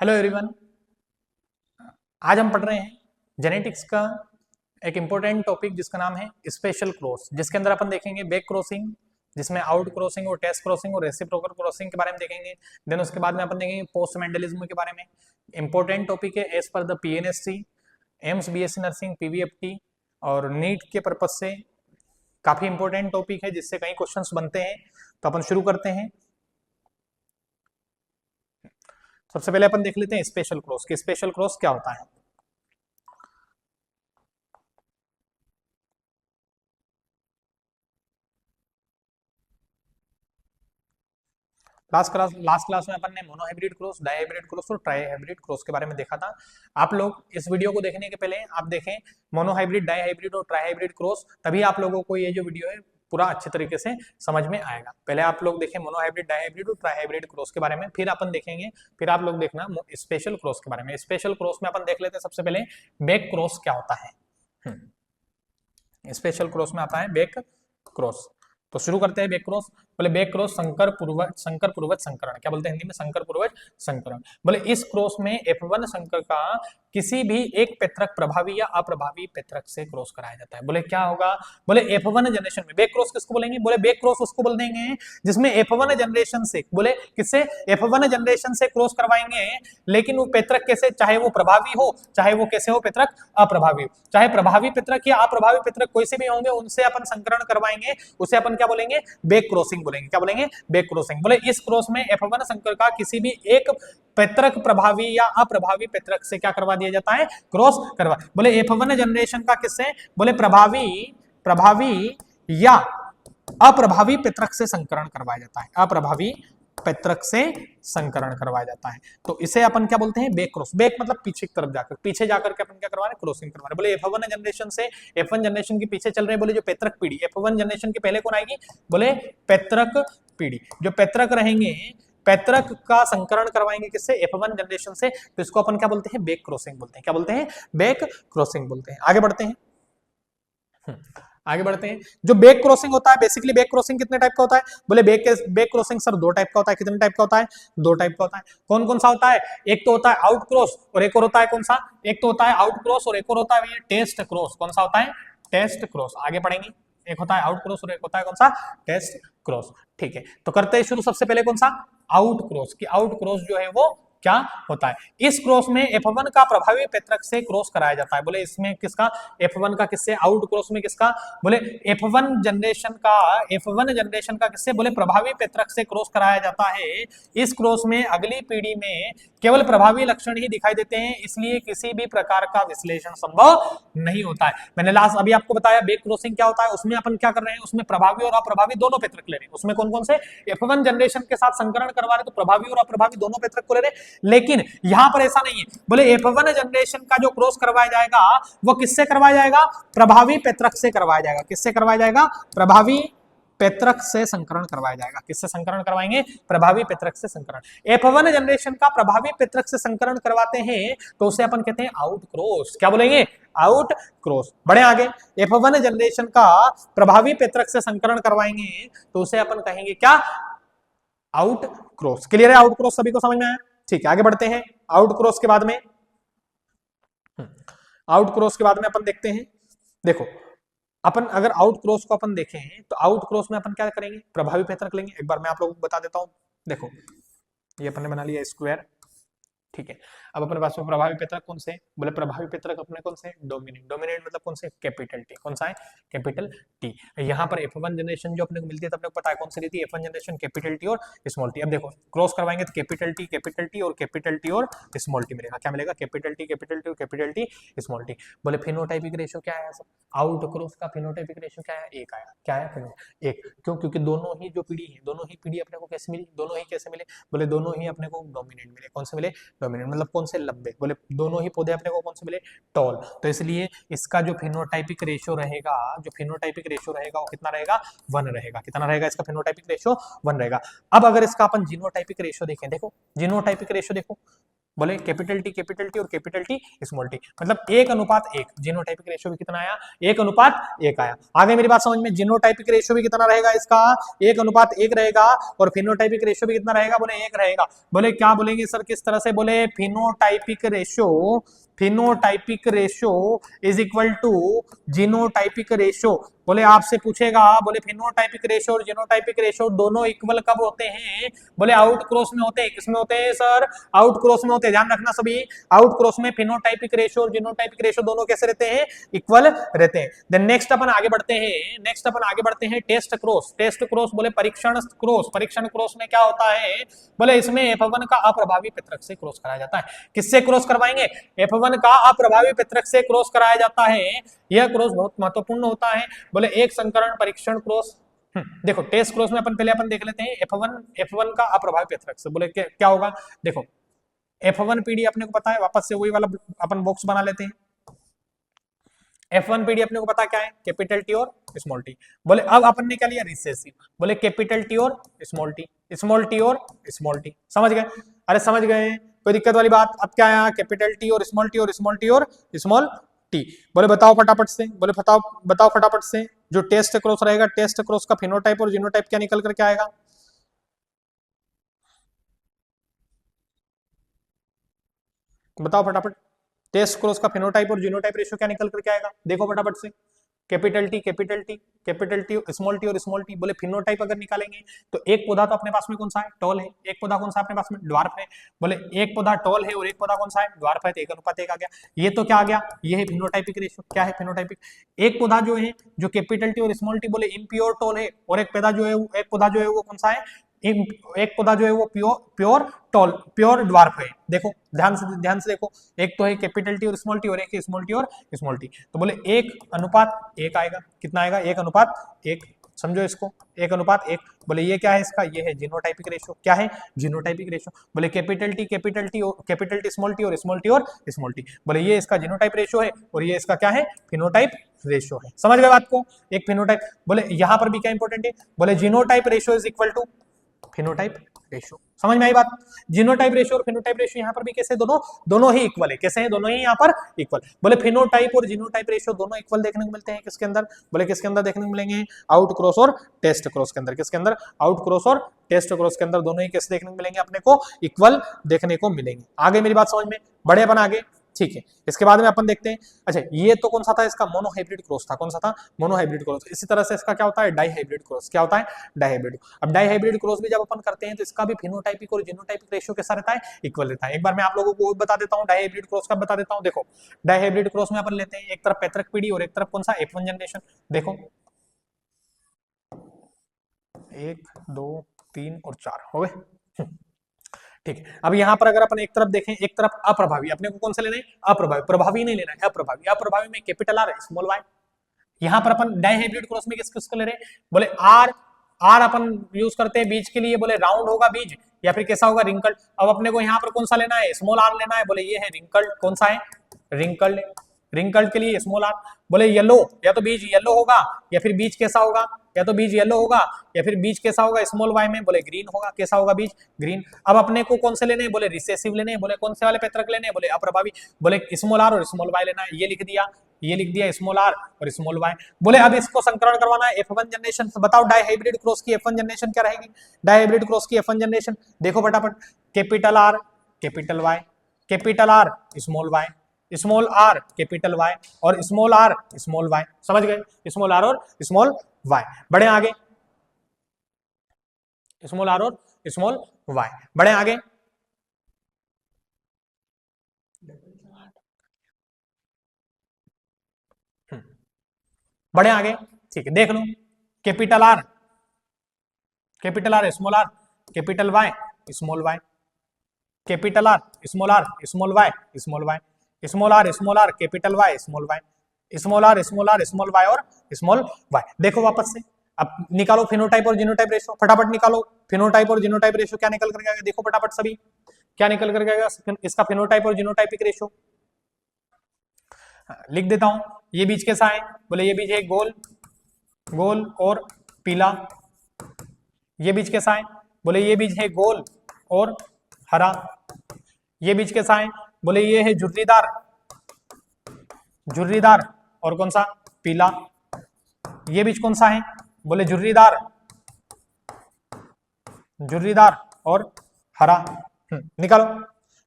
Hello everyone. आज हम पढ़ रहे हैं जेनेटिक्स का एक इम्पोर्टेंट टॉपिक जिसका नाम है स्पेशल क्रॉस, जिसके अंदर अपन देखेंगे बैक क्रॉसिंग, जिसमें आउट क्रॉसिंग और टेस्ट क्रॉसिंग और रेसिप्रोकल क्रॉसिंग के बारे में देखेंगे। देन उसके बाद में अपन देखेंगे पोस्ट मेंडलिज्म के बारे में। इंपॉर्टेंट टॉपिक है as per the PNSC, AIIMS BSc nursing, PVFT और नीट के पर्पज से काफी इंपॉर्टेंट टॉपिक है जिससे कई क्वेश्चंस बनते हैं। तो अपन शुरू करते हैं। सबसे पहले अपन देख लेते हैं स्पेशल क्रॉस कि स्पेशल क्रॉस क्या होता है। लास्ट क्लास में अपन ने मोनोहाइब्रिड क्रॉस, डाइहाइब्रिड क्रॉस और ट्राइहाइब्रिड क्रॉस के बारे में देखा था। आप लोग इस वीडियो को देखने के पहले आप देखें मोनोहाइब्रिड, डाइहाइब्रिड और ट्राइहाइब्रिड क्रॉस, तभी आप लोगों को ये जो वीडियो है पूरा अच्छे तरीके से समझ में आएगा। पहले आप लोग देखें मोनोहाइब्रिड, डाइहाइब्रिड और ट्राइहाइब्रिड क्रॉस के बारे में, फिर अपन देखेंगे, फिर आप लोग देखना स्पेशल क्रॉस के बारे में। स्पेशल क्रॉस में अपन देख लेते हैं सबसे पहले बैक क्रॉस क्या होता है। स्पेशल क्रॉस में आता है बैक क्रॉस। तो शुरू करते हैं बैक क्रॉस। बोले बैक क्रॉस संकर पूर्वज संकरण, क्या बोलते हैं हिंदी में? संकर पूर्वज संकरण। बोले इस क्रॉस में F1 संकर का किसी भी एक पैतृक प्रभावी या अप्रभावी पैतृक से क्रॉस कराया जाता है। बोले क्या होगा? बोले F1 जनरेशन में बैक क्रॉस किसको बोलेंगे? बोले बैक क्रॉस उसको बोल देंगे जिसमें F1 जनरेशन से, बोले किससे? F1 जनरेशन से क्रॉस करवाएंगे, लेकिन वो पैतृक कैसे? चाहे वो प्रभावी हो, चाहे वो कैसे हो, पैतृक अप्रभावी हो। चाहे प्रभावी पैतृक या अप्रभावी पैतृक कोई से भी होंगे, उनसे अपन संकरण करवाएंगे, उसे अपन क्या बोलेंगे? बैक क्रॉसिंग बोलेंगे। क्या बोलेंगे? Back crossing. बोले इस क्रॉस में F1 संकर का किसी भी एक पैतृक प्रभावी या अप्रभावी पैतृक से क्या करवा दिया जाता है? क्रॉस करवा। बोले F1 जनरेशन का किससे? बोले प्रभावी या अप्रभावी पैतृक से संकरण करवाया जाता है। अप्रभावी पैतृक से संकरण करवाया जाता है। तो इसे अपन क्या बोलते हैं? Back cross. बैक मतलब पीछे की तरफ जाकर, पीछे जाकर के अपन क्या करवा रहे हैं? क्रॉसिंग करवा रहे हैं। बोले F1 जनरेशन से, F1 जनरेशन के पीछे चल रहे हैं। बोले जो पैतृक पीढ़ी, F1 जनरेशन के पहले कौन आएगी? बोले पैतृक पीढ़ी। जो पैतृक रहेंगे, पैतृक का संकरण करवाएंगे किससे? F1 जनरेशन से। तो इसको अपन क्या बोलते हैं? बैक क्रॉसिंग बोलते हैं। क्या बोलते हैं? बैक क्रॉसिंग बोलते हैं। आगे बढ़ते हैं। आगे बढ़ते हैं। जो बैक क्रॉसिंग होता है, बेसिकली बैक क्रॉसिंग कितने टाइप का होता है? बोले बैक क्रॉसिंग सर दो टाइप का होता है। कितने टाइप का होता है? दो टाइप का होता है। कौन कौन सा होता है? एक तो होता है आउट क्रॉस और एक और होता है कौन सा? एक तो होता है आउट क्रॉस और एक और होता है टेस्ट क्रॉस। कौन सा होता है? Test cross. आगे पढ़ेंगे। एक होता है आउट क्रॉस और एक होता है कौन सा? Test cross. ठीक है, तो करते हैं शुरू। सबसे पहले कौन सा? Out cross. की आउट क्रॉस जो है वो क्या होता है? इस क्रॉस में F1 का प्रभावी पैतृक से क्रॉस कराया जाता है। बोले इसमें किसका? F1 का किससे? आउट क्रॉस में किसका? बोले F1 जनरेशन का किससे? बोले प्रभावी पैतृक से क्रॉस कराया जाता है। इस क्रॉस में अगली पीढ़ी में केवल प्रभावी लक्षण ही दिखाई देते हैं, इसलिए किसी भी प्रकार का विश्लेषण संभव नहीं होता है। मैंने लास्ट अभी आपको बताया बैक क्रॉसिंग क्या होता है। उसमें अपन क्या कर रहे हैं? उसमें प्रभावी और अप्रभावी दोनों पैतृक ले रहे हैं। उसमें कौन कौन से? F1 जनरेशन के साथ संकरण करवा रहे तो प्रभावी और अप्रभावी दोनों पैतृक को ले रहे। लेकिन यहां पर ऐसा नहीं है। बोले F1 जनरेशन का जो क्रॉस करवाया जाएगा वो किससे करवाया जाएगा? प्रभावी पैतृक से करवाया जाएगा। किससे करवाया जाएगा? प्रभावी पैतृक से संकरण करवाया जाएगा। किससे संकरण करवाएंगे? प्रभावी पैतृक से संकरण। F1 जनरेशन का प्रभावी पैतृक से संकरण करवाते हैं तो उसे अपन कहते हैं आउट क्रॉस। क्या बोलेंगे? Out cross. बड़े आगे। F1 जनरेशन का प्रभावी पैतृक से संकरण करवाएंगे तो उसे अपन कहेंगे क्या? Out cross. क्लियर है? आउट क्रॉस सभी को समझ में आया? ठीक है, आगे बढ़ते हैं। आउट क्रॉस के बाद में अपन देखते हैं। देखो अपन अगर आउट क्रॉस को अपन देखें तो आउट क्रॉस में अपन क्या करेंगे? प्रभावी पैतृक लेंगे। एक बार मैं आप लोगों को बता देता हूं। देखो ये अपन ने बना लिया स्क्वायर। ठीक है, अब अपने पास में प्रभावी पैतृक कौन से? बोले प्रभावी पैतृक अपने कौन से? डोमिनेंट। डोमिनेंट मतलब कौन से? Capital T. कौन सा है? Capital T. यहाँ पर F1 जनरेशन जो अपने को मिलती है तो अपने को पता है कौन सी रहती है? F1 जनरेशन कैपिटल टी और स्मॉल टी। अब देखो क्रॉस करवाएंगे तो कैपिटल टी और कैपिटल टी और स्मॉल टी मिलेगा। क्या मिलेगा? कैपिटल टी और कैपिटल टी स्मॉल टी। बोले फिनोटाइपिक रेशियो क्या आया सब? आउट क्रॉस का फिनोटाइपिक रेशियो क्या है? एक आया। क्या है? एक। क्यों? क्योंकि दोनों ही जो पीढ़ी है, दोनों ही पीढ़ी अपने को कैसे मिली? दोनों ही कैसे मिले? बोले दोनों ही अपने को डोमिनेंट मिले। कौन से मिले? डोमिनेंट मतलब कौन से? लंबे। बोले दोनों ही पौधे अपने को कौन से मिले? टॉल। तो इसलिए इसका जो फिनोटाइपिक रेशियो रहेगा, वो कितना रहेगा? 1 रहेगा। कितना रहेगा इसका फिनोटाइपिक रेशियो? 1 रहेगा। अब अगर इसका अपन जीनोटाइपिक रेशियो देखें, देखो जीनोटाइपिक रेशियो देखो, बोले कैपिटल टी और कैपिटल टी स्मॉल टी, मतलब 1:1। जीनोटाइपिक रेशियो भी कितना आया? 1:1 आया। आगे मेरी बात समझ में, जीनोटाइपिक रेशियो भी कितना रहेगा इसका? 1:1 रहेगा। और फिनोटाइपिक रेशियो भी कितना रहेगा? बोले 1 रहेगा। बोले क्या बोलेंगे सर, किस तरह से? बोले phenotypic ratio is equal to genotypic ratio. बोले आपसे पूछेगा, बोले फिनोटाइपिक रेशियो और जीनोटाइपिक रेशियो दोनों इक्वल कब होते हैं? बोले आउट क्रॉस में होते हैं। किसमें होते हैं सर? आउट क्रॉस में होते हैं। ध्यान रखना सभी, आउट क्रॉस में फिनोटाइपिक रेशियो और जीनोटाइपिक रेशियो दोनों कैसे रहते हैं? इक्वल रहते हैं। देन नेक्स्ट अपन आगे बढ़ते हैं टेस्ट क्रॉस। बोले परीक्षण क्रॉस में क्या होता है? बोले इसमें F1 का अप्रभावी पृथक से क्रॉस कराया जाता है। किससे क्रॉस करवाएंगे? F1 का अप्रभावी पृथक से क्रॉस कराया जाता है। यह क्रॉस बहुत महत्वपूर्ण होता है। बोले एक संकरण परीक्षण क्रॉस। देखो टेस्ट क्रॉस में अपन देख लेते हैं F1 का अप्रभावी पृथक से। बोले क्या होगा? देखो F1 पीडी अपने को पता है, वापस से वही वाला अपन बॉक्स बना लेते हैं। F1 पीडी अपने को पता क्या है? कैपिटल टी और स्मॉल टी। बोले अब अपन ने क्या लिया? रिसेसिव। बोले कैपिटल टी और स्मॉल टी, स्मॉल टी और स्मॉल टी। समझ गए? अरे समझ गए, कोई दिक्कत वाली बात? अब क्या आया? कैपिटल टी और स्मॉल टी और स्मॉल टी और स्मॉल टी। बोले बताओ फटाफट से, बोले बताओ फटाफट से, जो टेस्ट क्रॉस रहेगा, टेस्ट क्रॉस का फिनोटाइप और जीनोटाइप क्या निकल करके आएगा? बताओ फटाफट, टेस्ट क्रॉस का फिनोटाइप और जीनोटाइप रेशियो क्या निकल करके आएगा? देखो फटाफट से। कैपिटल टी और स्मॉल टी। बोले फिनोटाइप अगर निकालेंगे तो एक पौधा तो अपने पास में कौन सा है? टॉल है। एक पौधा कौन सा अपने पास में? ड्वार्फ है। बोले एक पौधा टॉल है और एक पौधा कौन सा है? ड्वार्फ है। तो 1:1 आ गया। ये तो क्या आ गया? ये है फिनोटाइपिक रेशियो। क्या है फिनोटाइपिक? एक पौधा जो है, जो कैपिटल टी और स्मॉल टी बोले इम्प्योर टॉल है, और एक पौधा जो है वो कौन सा है? एक पौधा जो है वो प्योर ड्वार्फ है। देखो ध्यान से देखो, एक तो है कैपिटल टी और स्मॉल टी, और एक है स्मॉल टी और स्मॉल टी। तो बोले 1:1 आएगा। कितना आएगा? 1:1। समझो इसको, 1:1। बोले ये क्या है इसका? ये है जीनोटाइपिक रेशियो। क्या है? Genotypic ratio. बोले कैपिटल टी स्मॉल टी और स्मॉल टी। बोले ये इसका जीनोटाइप रेशियो है, और ये इसका क्या है? फिनोटाइप रेशियो है। समझ गए बात को? एक फिनोटाइप। बोले यहां पर भी क्या इंपॉर्टेंट है? बोले genotype ratio is equal to phenotype ratio. समझ में आई बात? जीनोटाइप रेशियो और फिनोटाइप रेशियो यहाँ पर भी कैसे? दोनों ही इक्वल है। कैसे है? दोनों ही यहाँ पर इक्वल। बोले फिनोटाइप और जीनोटाइप रेशियो दोनों इक्वल देखने को मिलते हैं किसके अंदर? बोले किसके अंदर देखने को मिलेंगे? आउट क्रॉस और टेस्ट क्रॉस के अंदर। किसके अंदर? आउट क्रॉस और टेस्ट क्रॉस के अंदर दोनों ही कैसे देखने को मिलेंगे? अपने को इक्वल देखने को मिलेंगे। आगे मेरी बात समझ में? बड़े अपन आगे, ठीक है। इसके बाद में अपन देखते हैं, अच्छा ये तो कौन सा था? इसका मोनोहाइब्रिड क्रॉस था। कौन सा था? Monohybrid cross. इसी तरह से इसका क्या होता है? Dihybrid cross. क्या होता है? डाईहाइब्रिड। अब डाईहाइब्रिड क्रॉस भी जब अपन करते हैं तो इसका भी फिनोटाइपिक और जीनोटाइपिक रेशियो कैसा रहता है? इक्वल रहता है। एक बार मैं आप लोगों को बता देता हूँ डाईहाइब्रिड क्रॉस का, बता देता हूँ। देखो डाईहाइब्रिड क्रॉस में अपन लेते हैं एक तरफ पैतृक पीढ़ी और एक तरफ कौन सा? F1 generation. देखो 1 2 3 और 4 हो गए। ठीक है। अब यहाँ पर अगर अपन एक तरफ देखें, एक तरफ अप्रभावी, अपने को कौन सा लेना है? अप्रभावी। प्रभावी नहीं लेना है, अप्रभावी। अप्रभावी में कैपिटल आर स्मॉल वाई। यहाँ पर अपन डाईहाइब्रिड क्रॉस में किस किसको ले रहे हैं? बोले आर अपन यूज करते हैं बीज के लिए। बोले राउंड होगा बीज या फिर कैसा होगा? रिंकल्ड। अब अपने को यहाँ पर कौन सा लेना है? स्मॉल आर लेना है। बोले ये है रिंकल्ड। कौन सा है? रिंकल्ड। रिंकल्ड के लिए स्मॉल आर। बोले येलो, या तो बीज येलो होगा या फिर बीज कैसा होगा? या तो बीज येलो होगा या फिर बीज कैसा होगा? स्मॉल वाई में बोले ग्रीन होगा। कैसा होगा बीज? ग्रीन। अब अपने को कौन से लेने हैं? बोले रिसेसिव लेने हैं। बोले कौन से वाले पैतृक लेने हैं? बोले अप्रभावी। बोले स्मॉल आर और स्मॉल वाई लेना है। ये लिख दिया स्मॉल आर और स्मॉल वाई। बोले अब इसको संकरण करवाना है F1 जनरेशन। बताओ डाईहाइब्रिड क्रॉस की F1 जनरेशन क्या रहेगी? डाईहाइब्रिड क्रॉस की F1 जनरेशन देखो फटाफट। Capital R capital Y, capital R small Y, small R capital Y और स्मॉल आर स्मॉल वाई। समझ गए? स्मॉल आर और स्मॉल वाई। बढ़े आगे, स्मॉल आर और स्मॉल वाई। बढ़े आगे, बढ़े आगे। ठीक है, देख लो। Capital R small R, capital Y small Y, capital R small Y small Y, small R capital Y small Y, small R small Y और स्मॉल वाई। देखो वापस से, अब निकालो फिनोटाइप और जीनोटाइप रेशियो। फटाफट निकालो फिनोटाइप और जीनोटाइप रेशियो क्या निकल करके आएगा? देखो फटाफट सभी, क्या निकल करके आएगा इसका फिनोटाइप और जीनोटाइपिक रेशियो? लिख देता हूं। ये बीज कैसा है? बोले ये बीज है गोल, गोल और पीला। ये बीज कैसा है? बोले ये बीज है गोल और हरा। ये बीज कैसा है? बोले ये है झुर्रीदार, झुर्रीदार और कौन सा? पीला। ये बीज कौन सा है? बोले झुर्रीदार, झुर्रीदार और हरा। निकालो,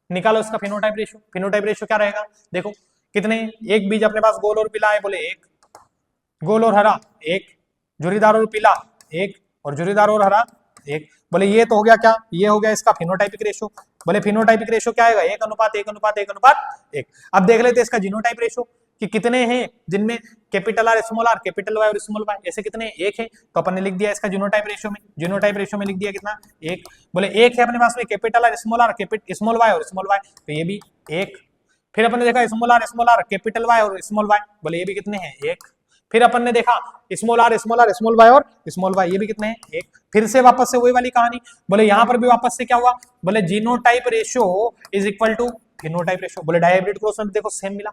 निकालो इसका फिनोटाइप रेशियो। फिनोटाइप रेशियो क्या रहेगा? देखो कितने, एक बीज अपने पास गोल और पीला है, बोले एक, गोल और हरा एक, झुर्रीदार और पीला एक, और झुर्रीदार और हरा एक। बोले ये तो हो गया क्या? ये हो गया इसका फिनोटाइपिक रेशियो। बोले फिनोटाइपिक रेशियो क्या आएगा? 1:1:1:1:1। अब देख लेते हैं इसका जीनोटाइप रेशियो कि कितने हैं जिनमें capital R, small R, capital Y और स्मॉल वाई, ऐसे कितने? एक है। तो अपन ने लिख दिया इसका जीनोटाइप रेशियो में, जीनोटाइप रेशियो में लिख दिया कितना? एक। बोले एक है अपने पास में कैपिटल आर, स्मॉल वाई और स्मॉल वाई, तो ये भी एक। फिर अपन ने देखा स्मॉल आर, कैपिटल वाई और स्मॉल वाई, बोले ये भी कितने हैं? एक। फिर अपन ने देखा स्मॉल आर, स्मॉल वाई और स्मॉल वाई, ये भी कितने हैं? एक। फिर से वापस से वही वाली कहानी, बोले यहां पर भी वापस से क्या हुआ? बोले genotype ratio is equal to phenotype ratio. बोले डायहाइब्रिड क्रॉस में देखो सेम मिला,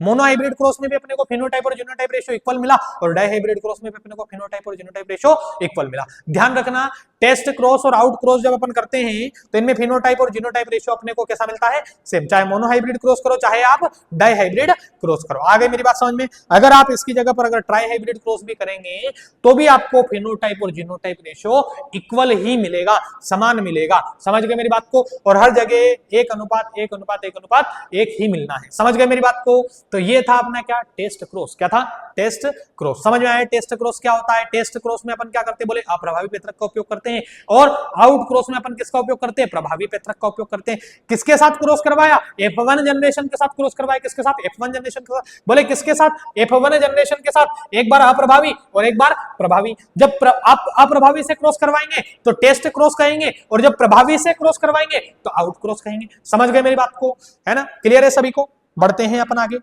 मोनो हाइब्रिड क्रॉस में भी अपने को फिनोटाइप और जीनोटाइप रेशियो इक्वल मिला, और डाई हाइब्रिड क्रॉस में भी अपने को फिनोटाइप और जीनोटाइप रेशियो इक्वल मिला। ध्यान रखना, टेस्ट क्रॉस और आउट क्रॉस जब अपन करते हैं तो इनमें फिनोटाइप और जीनोटाइप रेशियो अपने को कैसा मिलता है? सेम। चाहे मोनो हाइब्रिड क्रॉस करो, चाहे आप डाई हाइब्रिड क्रॉस करो। आ गई मेरी बात समझ में? अगर आप इसकी जगह पर अगर ट्राई हाइब्रिड क्रॉस भी करेंगे तो भी आपको फिनोटाइप और जीनोटाइप रेशियो इक्वल ही मिलेगा, समान मिलेगा। समझ गए मेरी बात को? और हर जगह 1:1:1:1 ही मिलना है। समझ गए मेरी बात को? तो ये था अपना क्या? Test cross. क्या था? Test cross. समझ में आया टेस्ट क्रॉस क्या होता है? टेस्ट क्रॉस में अपन क्या करते हैं? बोले अप्रभावी पैतृक का उपयोग करते हैं, और आउट क्रॉस में अपन किसका उपयोग करते हैं? प्रभावी पैतृक का उपयोग करते हैं। किसके साथ क्रॉस करवाया? F1 जनरेशन के साथ क्रॉस करवाया। किसके साथ? F1 जनरेशन के साथ। बोले किसके साथ? F1 जनरेशन के साथ। एक बार अप्रभावी और एक बार प्रभावी। जब आप अप्रभावी से क्रॉस करवाएंगे तो टेस्ट क्रॉस कहेंगे, और जब प्रभावी से क्रॉस करवाएंगे तो आउट क्रॉस कहेंगे। समझ गए मेरी बात को? है ना? क्लियर है सभी को? बढ़ते हैं अपन आगे,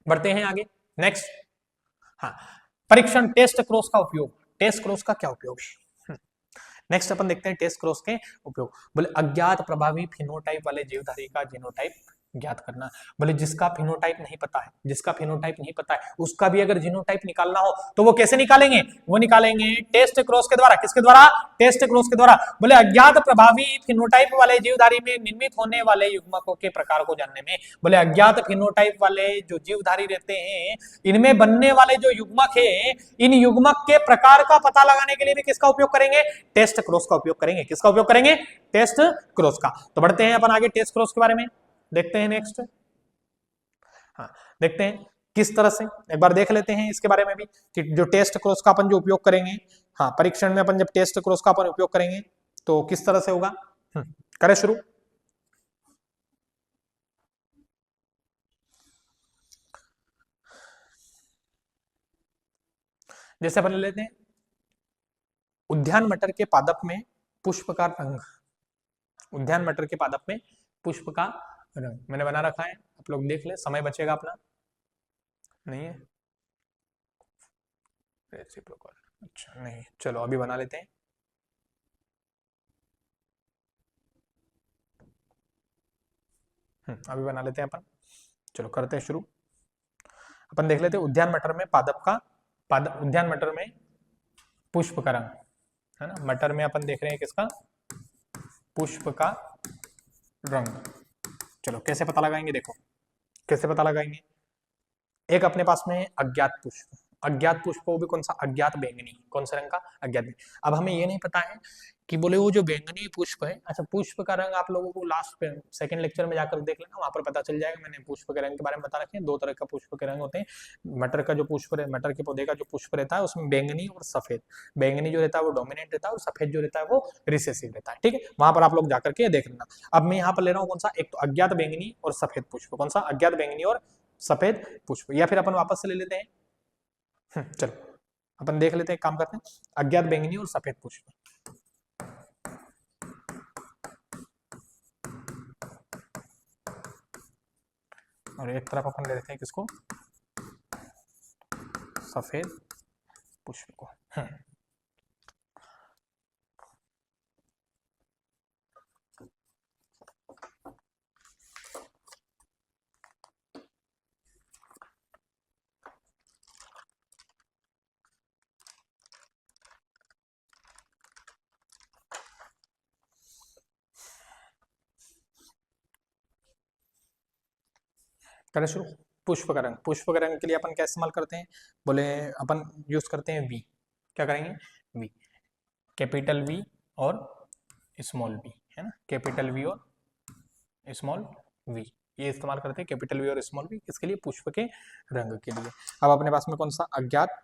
बढ़ते हैं आगे। नेक्स्ट, हाँ, परीक्षण टेस्ट क्रॉस का उपयोग। टेस्ट क्रॉस का क्या उपयोग है? नेक्स्ट अपन देखते हैं टेस्ट क्रॉस के उपयोग। बोले अज्ञात प्रभावी फिनोटाइप वाले जीवधारी का जीनोटाइप ज्ञात करना। बोले जिसका फिनोटाइप नहीं पता है, जिसका फिनोटाइप नहीं पता है, उसका भी अगर जीनोटाइप निकालना हो तो वो कैसे निकालेंगे? वो निकालेंगे टेस्ट क्रॉस के द्वारा। किसके द्वारा? टेस्ट क्रॉस के द्वारा। बोले अज्ञात प्रभावी फिनोटाइप वाले जीवधारी में निर्मित होने वाले युग्मकों के प्रकार को जानने में। बोले अज्ञात फिनोटाइप वाले जो जीवधारी रहते हैं, इनमें बनने वाले जो युग्मक है, इन युग्मक के प्रकार का पता लगाने के लिए भी किसका उपयोग करेंगे? टेस्ट क्रॉस का उपयोग करेंगे। किसका उपयोग करेंगे? टेस्ट क्रॉस का। तो बढ़ते हैं अपन आगे, टेस्ट क्रॉस के बारे में देखते हैं नेक्स्ट। हाँ, देखते हैं किस तरह से, एक बार देख लेते हैं इसके बारे में भी कि जो टेस्ट क्रॉस का अपन जो उपयोग करेंगे, हाँ, परीक्षण में अपन जब टेस्ट क्रॉस का अपन उपयोग करेंगे तो किस तरह से होगा। करें शुरू। जैसे अपन लेते हैं उद्यान मटर के पादप में पुष्प का रंग। उद्यान मटर के पादप में पुष्प का रंग मैंने बना रखा है, आप लोग देख ले, समय बचेगा अपना। नहीं है रेसिप्रोकल, अच्छा नहीं, चलो अभी बना लेते हैं। अभी बना लेते हैं अपन, चलो करते हैं शुरू। अपन देख लेते हैं उद्यान मटर में पादप का, उद्यान मटर में पुष्प का रंग, है ना? मटर में अपन देख रहे हैं किसका? पुष्प का रंग। चलो कैसे पता लगाएंगे? देखो कैसे पता लगाएंगे। एक अपने पास में अज्ञात पुष्प, अज्ञात पुष्प वो भी कौन सा? अज्ञात बैंगनी। कौन से रंग का? अज्ञात बैंगनी। अब हमें ये नहीं पता है कि बोले वो जो बैंगनी पुष्प है, अच्छा पुष्प का रंग आप लोगों को लास्ट सेकंड लेक्चर में जाकर देख लेना, वहां पर पता चल जाएगा। मैंने पुष्प के रंग के बारे में बता रखे हैं, दो तरह का पुष्प के रंग होते हैं। मटर का जो पुष्प, मटर के पौधे का जो पुष्प रहता है उसमें बैंगनी और सफेद, बैंगनी जो रहता है वो डोमिनेंट रहता है और सफेद जो रहता है वो रिसेसिव रहता है। ठीक है, वहां पर आप लोग जाकर के देख लेना। अब मैं यहाँ पर ले रहा हूँ कौन सा? एक तो अज्ञात बैंगनी और सफेद पुष्प। कौन सा? अज्ञात बैंगनी और सफेद पुष्प। या फिर अपन वापस से ले लेते हैं, चलो अपन देख लेते हैं, काम करते हैं। अज्ञात बैंगनी और सफेद पुष्प, और एक तरफ अपन ले लेते हैं किसको? सफेद पुष्प को। करें शुरू। पुष्प का रंग, पुष्प के रंग के लिए अपन क्या इस्तेमाल करते हैं, बोले अपन यूज करते हैं वी। क्या करेंगे, वी, कैपिटल वी और स्मॉल वी, है ना, कैपिटल वी और स्मॉल वी, ये इस्तेमाल करते हैं कैपिटल वी और स्मॉल वी, किसके लिए, पुष्प के रंग के लिए। अब अपने पास में कौन सा, अज्ञात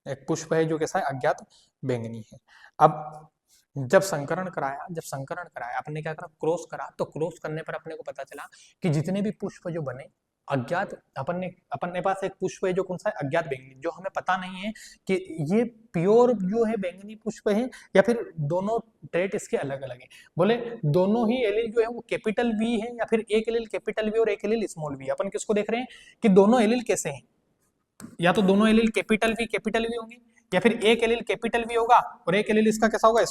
एक पुष्प है जो कैसा है, अज्ञात बैंगनी है। अब जब संकरण कराया आपने क्या करा, क्रॉस करा, तो क्रॉस करने पर अपने को पता चला कि जितने भी पुष्प जो बने अज्ञात, अपने पास एक पुष्प है जो कौन सा है, अज्ञात बैंगनी, जो हमें पता नहीं है कि ये प्योर जो है बैंगनी पुष्प है या फिर दोनों ट्रेट इसके अलग अलग है। बोले दोनों ही एलील जो है वो कैपिटल वी है या फिर एक एलील कैपिटल वी और एक एलील स्मॉल वी। अपन किसको देख रहे हैं कि दोनों एलील कैसे हैं, या तो दोनों एलील कैपिटल वी होंगे या फिर एक एलील कैपिटल वी होगा और एक एलील इसका कैसा होगा,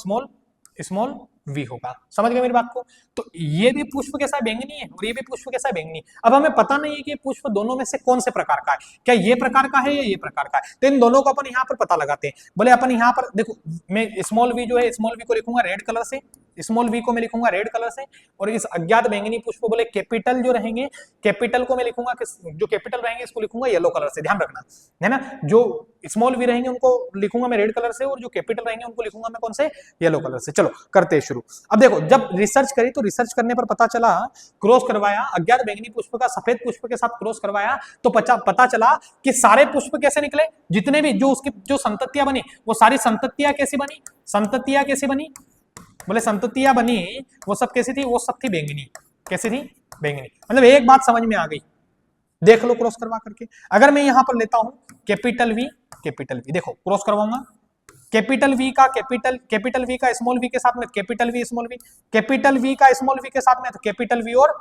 स्मॉल वी होगा। समझ गए मेरी बात को। तो ये भी पुष्प कैसा बैंगनी है और ये भी पुष्प कैसा बैंगनी। अब हमें पता नहीं है कि पुष्प दोनों में से कौन से प्रकार का है, क्या ये प्रकार का है या ये प्रकार का है, तो इन दोनों को अपन यहाँ पर पता लगाते हैं। बोले अपन यहाँ पर देखो, मैं स्मॉल वी जो है, स्मॉल वी को लिखूंगा रेड कलर से, स्मॉल वी को मैं लिखूंगा रेड कलर से, और इस अज्ञात बैंगनी पुष्प बोले कैपिटल जो रहेंगे, कैपिटल को मैं लिखूंगा, जो कैपिटल रहेंगे इसको लिखूंगा येलो कलर से, ध्यान रखना है ना। जो स्मॉल वी रहेंगे उनको लिखूंगा मैं रेड कलर से और जो कैपिटल रहेंगे उनको लिखूंगा मैं कौन से, येलो कलर से। चलो करते हैं शुरू। अब देखो जब रिसर्च करी तो रिसर्च करने पर पता चला, क्रॉस करवाया अज्ञात बैंगनी पुष्प का सफेद पुष्प के साथ क्रॉस करवाया तो पता चला कि सारे पुष्प कैसे निकले, जितने भी जो उसकी जो संततियां बनी वो सारी संततियां कैसी बनी, संततियां कैसी बनी, बोले संततियां बनी वो सब कैसी थी, वो सब थी बैंगनी। कैसी थी, बैंगनी। मतलब एक बात समझ में आ गई, देख लो क्रॉस करवा करके। अगर मैं यहां पर लेता हूं कैपिटल वी, देखो क्रॉस करवाऊंगा कैपिटल वी का स्मॉल वी के साथ में capital V small V, capital V का स्मॉल वी के साथ में तो कैपिटल वी और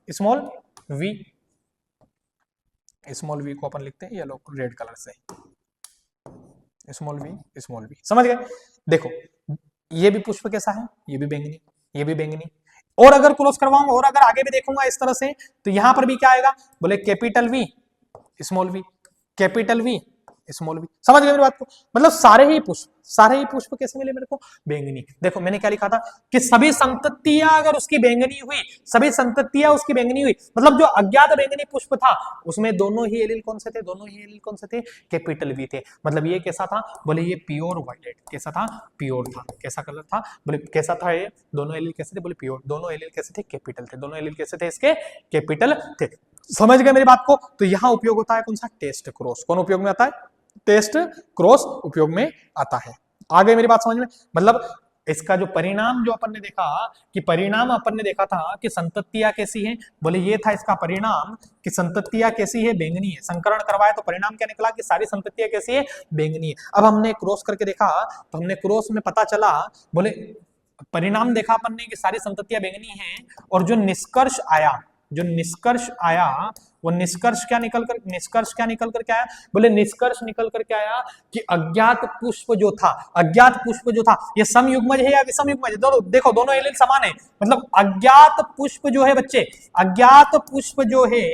स्मॉल वी, स्मॉल वी को अपन लिखते हैं येलो रेड कलर से, स्मॉल वी। समझ गए। देखो ये भी पुष्प कैसा है, ये भी बैंगनी, ये भी बैंगनी। और अगर क्रॉस करवाऊंगा और अगर आगे भी देखूंगा इस तरह से तो यहां पर भी क्या आएगा, बोले capital V small V, capital V small V. समझ गए मेरी बात को। मतलब सारे ही पुष्प कैसे मिले मेरे को, बैंगनी। देखो मैंने क्या लिखा था कि सभी संततियां अगर उसकी बैंगनी हुई, सभी संततियां उसकी बैंगनी हुई, मतलब जो अज्ञात बैंगनी पुष्प था उसमें दोनों ही एलील कौन से थे, दोनों ही एलील कौन से थे, कैपिटल वी थे। मतलब ये कैसा था, बोले ये प्योर वायलेट, कैसा था, प्योर था। कैसा कलर था, बोले कैसा था ये, दोनों एलील कैसे थे, बोले प्योर। दोनों एलील कैसे थे, कैपिटल थे। दोनों एलील कैसे थे, इसके कैपिटल थे। समझ गए मेरी बात को। तो यहां उपयोग होता है कौन सा, टेस्ट क्रॉस। कौन उपयोग में आता है, टेस्ट क्रॉस उपयोग में आता है। आ गई मेरी बात समझ में। मतलब इसका जो परिणाम जो अपन ने देखा कि परिणाम अपन ने देखा था कि संततियां कैसी हैं, बोले ये था इसका परिणाम कि संततियां कैसी है, बैंगनी है। संकरण करवाए तो परिणाम क्या निकला कि सारी संततियां कैसी है, बैंगनी है। अब हमने क्रॉस करके देखा तो हमने क्रॉस में पता चला, बोले परिणाम देखा अपन ने कि सारी संततियां बैंगनी हैं, और जो निष्कर्ष आया वो निष्कर्ष क्या निकल कर क्या आया, बोले निष्कर्ष निकल कर क्या आया कि अज्ञात पुष्प जो था ये समयुग्मज है या विषम युग्मज है। दोनों देखो, दोनों एलील समान है। मतलब अज्ञात पुष्प जो है बच्चे, अज्ञात पुष्प जो है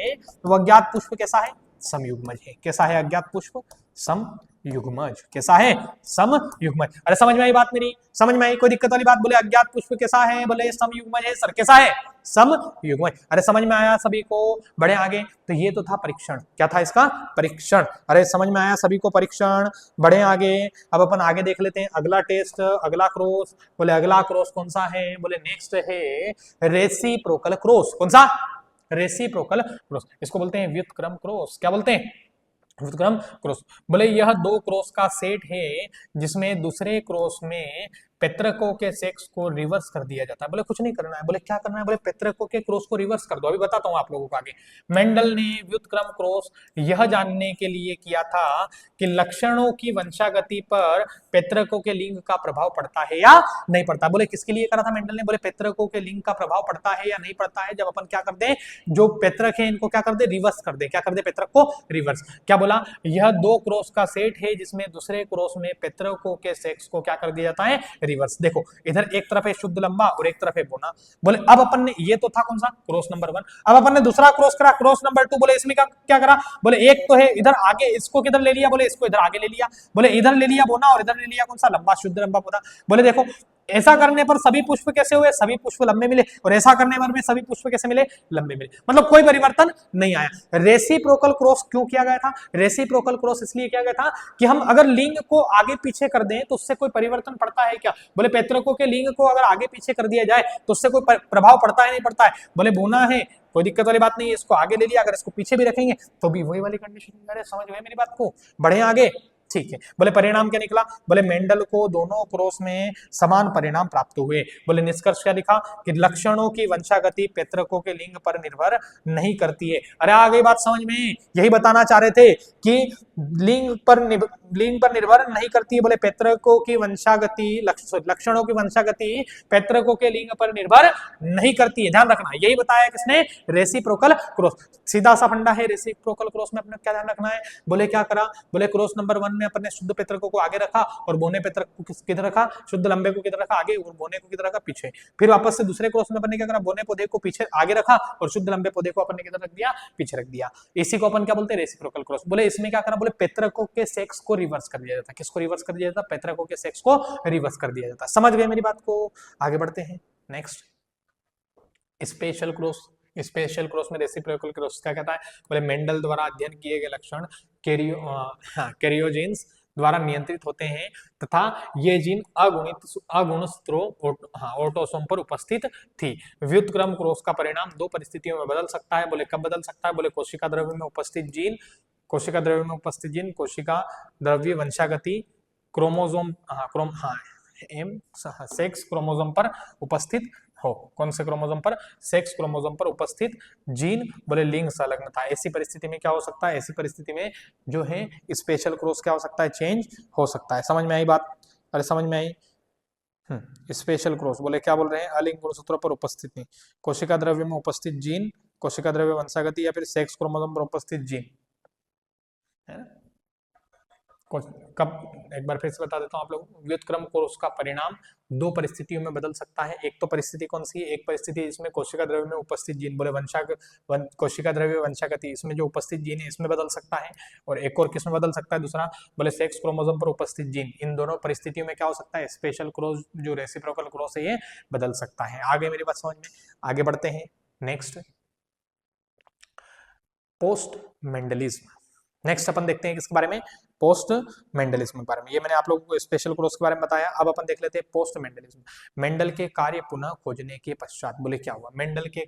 वो अज्ञात पुष्प कैसा है, समयुग्मज है। कैसा है अज्ञात पुष्प, समयुग्मज। कैसा है, समयुग्मज। अरे समझ में आई बात मेरी, समझ में आई, कोई दिक्कत वाली बात। बोले अज्ञात पुष्प कैसा है, बोले समयुग्मज है। सर कैसा है, समयुग्मज। अरे समझ में आया सभी को, बढ़े आगे। तो ये तो था परीक्षण, क्या था इसका, परीक्षण। अरे समझ में आया सभी को, परीक्षण। बढ़े आगे। अब अपन आगे देख लेते हैं अगला टेस्ट, अगला क्रॉस। बोले अगला क्रॉस कौन सा है, बोले नेक्स्ट है रेसिप्रोकल क्रॉस। कौन सा, रेसिप्रोकल क्रॉस। इसको बोलते हैं व्युत्क्रम क्रॉस। क्या बोलते हैं, व्युत्क्रम क्रॉस। बोले यह दो क्रॉस का सेट है जिसमें दूसरे क्रॉस में पेत्रकों के सेक्स को रिवर्स कर दिया जाता है। बोले कुछ नहीं करना है, बोले क्या करना है, बोले पेत्रकों के क्रॉस को रिवर्स कर दो। अभी बताता हूं आप लोगों को आगे। मेंडल ने व्युत्क्रम क्रॉस यह जानने के लिए किया था कि लक्षणों की वंशागति पर पेत्रकों के लिंग का प्रभाव पड़ता है या नहीं पड़ता। बोले किसके लिए करा था मेंडल ने, बोले पेत्रकों के लिंग का प्रभाव पड़ता है या नहीं पड़ता है। जब अपन क्या कर दे, जो पेत्रक है इनको क्या कर दे, रिवर्स कर दे। क्या कर दे, पेत्रक को रिवर्स। क्या बोला, यह दो क्रॉस का सेट है जिसमें दूसरे क्रॉस में पेत्रकों के सेक्स को क्या कर दिया जाता है, रिवर्स। देखो इधर एक तरफ है शुद्ध लंबा और एक तरफ है बोना। बोले अब अपन ने, ये तो था कौन सा, क्रॉस नंबर 1। अब अपन ने दूसरा क्रॉस करा, क्रॉस नंबर 2। बोले इसमें क्या करा, बोले एक तो है इधर आगे, इसको किधर ले लिया, बोले इसको इधर आगे ले लिया। बोले इधर ले लिया बोना और इधर ले लिया कौन सा, लंबा, शुद्ध लंबा बोना। बोले देखो ऐसा करने पर सभी पुष्प कैसे हुए, सभी पुष्प लंबे मिले, और ऐसा करने पर भी सभी पुष्प कैसे मिले, लंबे मिले, मतलब कोई परिवर्तन नहीं आया। रेसिप्रोकल क्रॉस क्यों किया गया था, रेसिप्रोकल क्रॉस इसलिए किया गया था कि हम अगर लिंग को आगे पीछे कर दें तो उससे कोई परिवर्तन पड़ता है क्या, बोले पैतृकों के लिंग को अगर आगे पीछे कर दिया जाए तो उससे कोई प्रभाव पड़ता है नहीं पड़ता है, बोले बोना है कोई दिक्कत वाली बात नहीं है, इसको आगे ले लिया, अगर इसको पीछे भी रखेंगे तो भी वही वाली कंडीशन। अरे समझ गए मेरी बात को, बढ़े आगे, ठीक है। बोले परिणाम क्या निकला, बोले मेंडल को दोनों क्रॉस में समान परिणाम प्राप्त हुए। बोले निष्कर्ष क्या लिखा कि लक्षणों की वंशागति पैतृकों के लिंग पर निर्भर नहीं करती है। अरे आ गई बात समझ में, यही बताना चाह रहे थे कि लिंग पर निर्भर नहीं करती है। बोले पैतृकों की वंशागति, लक्षणों की वंशागति पैतृकों के लिंग पर निर्भर नहीं करती है, ध्यान रखना। यही बताया किसने, रेसिप्रोकल क्रॉस। सीधा सा फंडा है रेसिप्रोकल क्रॉस में, अपने क्या ध्यान रखना है, बोले क्या करा, बोले क्रॉस नंबर 1 में अपन ने शुद्ध पैतृकों को आगे रखा और बोने पैतृक को किधर रखा, शुद्ध लंबे को किधर रखा आगे और बोने को किधर रखा पीछे। फिर वापस से दूसरे क्रॉस में अपन ने क्या करा, बोने पौधे को पीछे आगे रखा और शुद्ध लंबे पौधे को अपन ने किधर रख दिया, पीछे रख दिया। इसी को अपन क्या बोलते हैं, रेसिप्रोकल क्रॉस। बोले इसमें क्या करा, बोले पैतृकों के सेक्स को रिवर्स कर दिया जाता है। किसको रिवर्स कर दिया जाता है, पैतृकों के सेक्स को रिवर्स कर दिया जाता है। समझ गए मेरी बात को, आगे बढ़ते हैं। Next special cross. Special cross में रेसिप्रोकल क्रॉस क्या कहता है, बोले मेंडल द्वारा अध्ययन किए गए लक्षण कैरियोजेन्स द्वारा नियंत्रित होते हैं तथा ये जीन अगुणस्त्रों ऑटोसोम पर उपस्थित थी। व्युत्क्रम क्रॉस का परिणाम दो परिस्थितियों में बदल सकता है। बोले कब बदल सकता है, बोले कोशिका द्रव्य में उपस्थित जीन, कोशिका द्रव्य वंशागति क्रोमोसोम सेक्स क्रोमोसोम पर उपस्थित हो। कौन से क्रोमोसोम पर, सेक्स क्रोमोसोम पर उपस्थित जीन, बोले लिंग संलग्न था। ऐसी परिस्थिति में क्या हो सकता है, ऐसी परिस्थिति में जो है स्पेशल क्रॉस क्या हो सकता है, चेंज हो सकता है। समझ में आई बात, अरे समझ में आई। स्पेशल क्रॉस बोले क्या बोल रहे हैं, अलिंग गुणसूत्रों पर उपस्थित नहीं, कोशिका द्रव्य में उपस्थित जीन, कोशिका द्रव्य वंशागति या फिर सेक्स क्रोमोसोम पर उपस्थित जीन, है ना। कब, एक बार फिर से बता देता हूं आप लोग, व्युत्क्रम क्रॉस का परिणाम दो परिस्थितियों में बदल सकता है। एक तो परिस्थिति कौन सी है, एक परिस्थिति इसमें कोशिका द्रव्य में उपस्थित जीन, बोले कोशिका द्रव्य वंशागति, इसमें जो उपस्थित जीन है इसमें बदल सकता है। और एक और किसमें बदल सकता है, दूसरा बोले सेक्स क्रोमोसोम पर उपस्थित जीन। इन दोनों परिस्थितियों में क्या हो सकता है, स्पेशल क्रॉस जो रेसिप्रोकल क्रॉस है ये बदल सकता है। आगे मेरी बात समझ में, आगे बढ़ते हैं। Next post Mendelism. नेक्स्ट अपन देखते हैं किसके बारे में, पोस्ट मेंडलिज्म के बारे में। ये मैंने आप लोगों को स्पेशल क्रॉस के बारे में बताया। अब अपन देख लेते हैं पोस्ट मेंडलिज्म। मेंडल के कार्य पुनः खोजने के पश्चात, बोले क्या हुआ, मेंडल के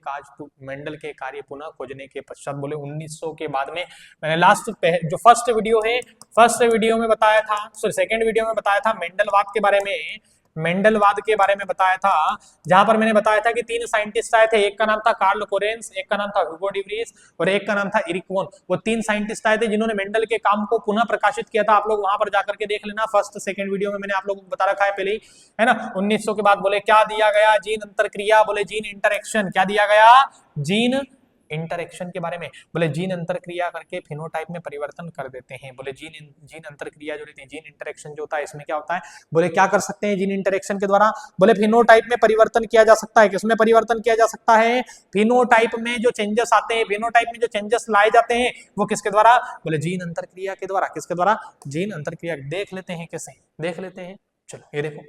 कार्य पुनः खोजने के पश्चात, बोले 1900 के बाद में, मैंने लास्ट जो फर्स्ट वीडियो है, फर्स्ट वीडियो में बताया था, सॉरी सेकंड वीडियो में बताया था मेंडलवाद के बारे में, मेंडलवाद के बारे में बताया था, जहां पर मैंने बताया था कि 3 साइंटिस्ट आए थे, एक का नाम था कार्ल कोरेंस, एक का नाम था ह्यूगो डी व्रीज और एक का नाम था एरिक वोन। वो 3 साइंटिस्ट आए थे जिन्होंने मेंडल के काम को पुनः प्रकाशित किया था। आप लोग वहां पर जाकर के देख लेना, फर्स्ट सेकंड वीडियो में मैंने आप लोगों को बता रखा है पहले ही, है ना। 1900 के बाद बोले क्या दिया गया, जीन अंतरक्रिया, बोले जीन इंटरेक्शन, क्या दिया गया, जीन इंटरेक्शन के बारे में। बोले जीन अंतरक्रिया करके फिनोटाइप में परिवर्तन कर देते हैं। बोले जीन अंतरक्रिया जो रहती है, जीन इंटरेक्शन जो होता है, इसमें क्या होता है, बोले क्या कर सकते हैं जीन इंटरेक्शन के द्वारा, बोले फिनोटाइप में परिवर्तन किया जा सकता है। किसमें परिवर्तन किया जा सकता है, फिनोटाइप में जो चेंजेस आते हैं, फिनोटाइप में जो चेंजेस लाए जाते हैं वो किसके द्वारा, बोले जीन अंतरक्रिया के द्वारा। किसके द्वारा, जीन अंतरक्रिया। देख लेते हैं कैसे, देख लेते हैं, चलो ये देखो।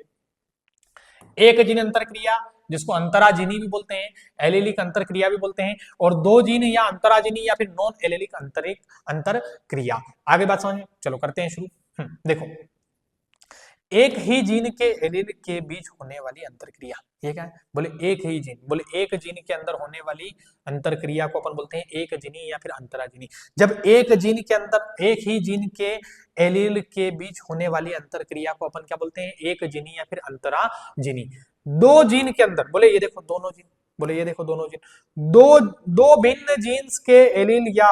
एक जीन अंतरक्रिया जिसको अंतराजीनी भी बोलते हैं, एलेलिक अंतरक्रिया भी बोलते हैं, और 2 जीन या अंतराजीनी या फिर नॉन एलेलिक अंतरक्रिया। आगे बात समझ, चलो करते हैं शुरू। देखो, एक ही जीन के एलील के बीच होने वाली अंतरक्रिया, ये क्या है, बोले एक ही जीन, बोले एक जीन के अंदर होने वाली अंतरक्रिया को अपन बोलते हैं एक जीनी या फिर अंतराजीनी। जब एक जीन के अंदर, एक ही जीन के एलील के बीच होने वाली अंतरक्रिया को अपन क्या बोलते हैं, एक जीनी या फिर अंतराजीनी। 2 जीन के अंदर, बोले ये देखो दोनों जीन, बोले ये देखो दोनों जीन, दो भिन्न जीन्स के एलील या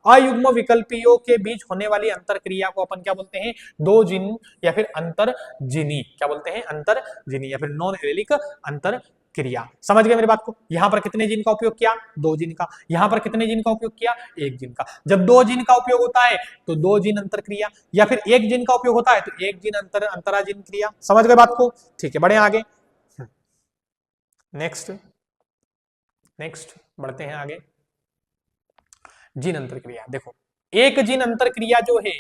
अयुग्म विकल्पियों के बीच होने वाली अंतरक्रिया को अपन क्या बोलते हैं, 2 जीन या फिर अंतरजीनी। क्या बोलते हैं, अंतरजीनी या फिर नॉन एलेलिक अंतरक्रिया। समझ गए मेरी बात को। यहां पर कितने जीन का उपयोग किया, 2 जीन का। यहां पर कितने जीन का उपयोग किया, 1 जीन का। जब 2 जीन का उपयोग होता है तो 2 जीन अंतरक्रिया, या फिर 1 जीन का उपयोग होता है तो 1 जीन अंतराजीन क्रिया। समझ गए बात को, ठीक है, बढ़े आगे। नेक्स्ट बढ़ते हैं आगे। जीन अंतरक्रिया। देखो, एक जीन अंतर क्रिया जो है,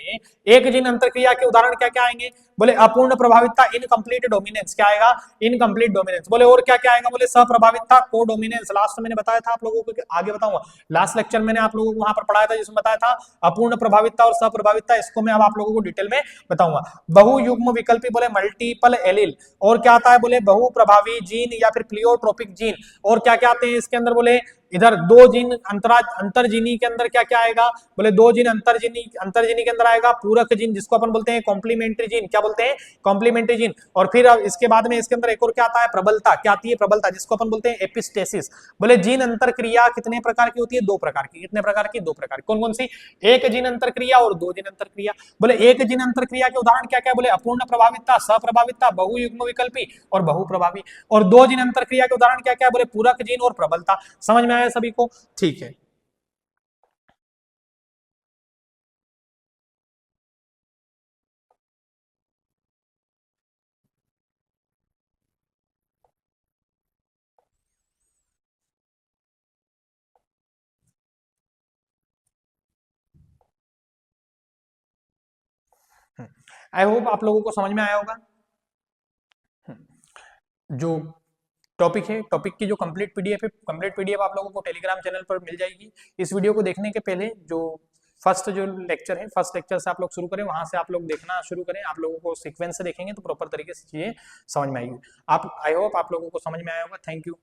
एक जीन अंतर क्रिया के उदाहरण क्या क्या आएंगे? बोले अपूर्ण प्रभावितता, इनकम्प्लीट डोमिनेंस, क्या आएगा? Incomplete dominance. बोले और क्या क्या आएगा? बोले सप्रभावितता, कोडोमिनेंस। लास्ट मैंने बताया था आप लोगों को, आगे बताऊंगा, लास्ट लेक्चर मैंने आप लोगों को वहां पर पढ़ाया था जिसमें बताया था अपूर्ण प्रभावितता और सप्रभावितता, इसको मैं अब आप लोगों को डिटेल में बताऊंगा। बहुयुग्म विकल्पी, बोले मल्टीपल एलील, और क्या आता है? बोले बहु प्रभावी जीन या फिर प्लियोट्रोपिक जीन, और क्या क्या आते हैं इसके अंदर? बोले इधर दो जीन अंतरजीनी के अंदर क्या क्या आएगा? बोले दो जीन अंतरजीनी के अंदर आएगा पूरक जीन, जिसको अपन बोलते हैं कॉम्प्लीमेंट्री जीन। क्या बोलते हैं? Complementary gene. और फिर इसके बाद में इसके अंदर एक और क्या आता है? प्रबलता। क्या आती है? प्रबलता, जिसको अपन बोलते हैं एपिस्टेसिस। बोले जीन अंतर क्रिया कितने प्रकार की होती है? दो प्रकार की। कितने प्रकार की? दो प्रकार की। कौन कौन सी? एक जीन अंतर क्रिया और दो जीन अंतर क्रिया। बोले एक जीन अंतर क्रिया के उदाहरण क्या क्या? बोले अपूर्ण प्रभावितता, सप्रभावितता, बहुयुग्म विकल्पी और बहुप्रभावी। और दो जीन अंतर क्रिया के उदाहरण क्या क्या? बोले पूरक जीन और प्रबलता। समझ में आया सभी को? ठीक है। आई होप आप लोगों को समझ में आया होगा। जो टॉपिक है, टॉपिक की जो कंप्लीट पीडीएफ है, कंप्लीट पीडीएफ आप लोगों को टेलीग्राम चैनल पर मिल जाएगी। इस वीडियो को देखने के पहले जो फर्स्ट जो लेक्चर है, फर्स्ट लेक्चर से आप लोग शुरू करें, वहां से आप लोग देखना शुरू करें। आप लोगों को सीक्वेंस से देखेंगे तो प्रॉपर तरीके से चीजें समझ में आएगी। आप आई होप आप लोगों को समझ में आया होगा। Thank you.